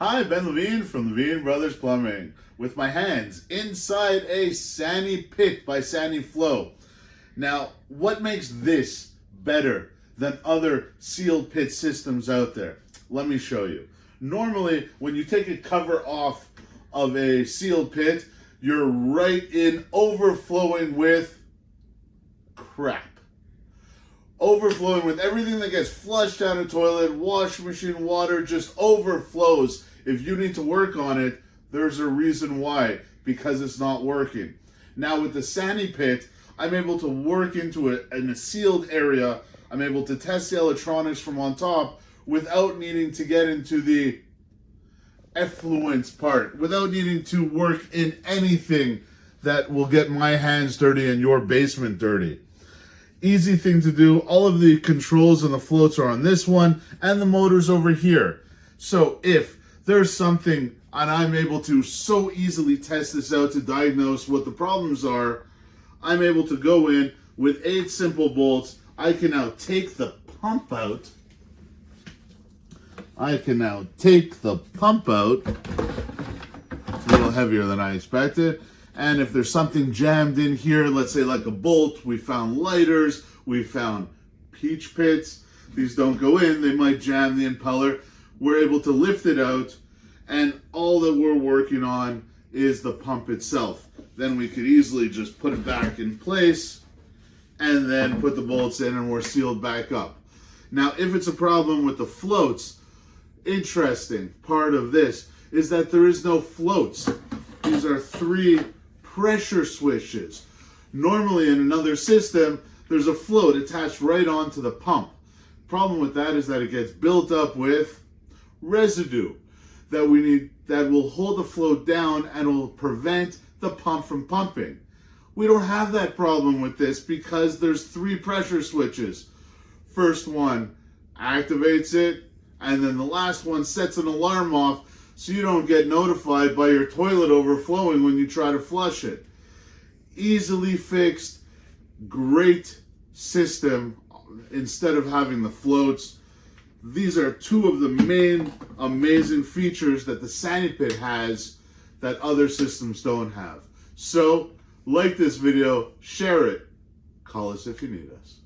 Hi, Ben Levine from Levine Brothers Plumbing with my hands inside a Sanipit by Saniflo. Now, what makes this better than other sealed pit systems out there? Let me show you. Normally, when you take a cover off of a sealed pit, you're right in overflowing with crap. Overflowing with everything that gets flushed down a toilet, washing machine water just overflows. If you need to work on it, there's a reason why, because it's not working. Now with the Sanipit, I'm able to work into it in a sealed area. I'm able to test the electronics from on top without needing to get into the effluence part, without needing to work in anything that will get my hands dirty and your basement dirty. Easy thing to do. All of the controls and the floats are on this one, and the motor's over here. So if there's something, and I'm able to so easily test this out to diagnose what the problems are, I'm able to go in with 8 simple bolts. I can now take the pump out. It's a little heavier than I expected. And if there's something jammed in here, let's say like a bolt, we found lighters, we found peach pits. These don't go in, they might jam the impeller. We're able to lift it out, and all that we're working on is the pump itself. Then we could easily just put it back in place and then put the bolts in and we're sealed back up. Now, if it's a problem with the floats, interesting part of this is that there is no floats. These are 3 pressure switches. Normally in another system, there's a float attached right onto the pump. Problem with that is that it gets built up with residue that will hold the float down and will prevent the pump from pumping. We don't have that problem with this because there's 3 pressure switches. First one activates it, and then the last one sets an alarm off so you don't get notified by your toilet overflowing when you try to flush it. Easily fixed, great system instead of having the floats. These are 2 of the main amazing features that the Sanipit has that other systems don't have. So, like this video, share it, call us if you need us.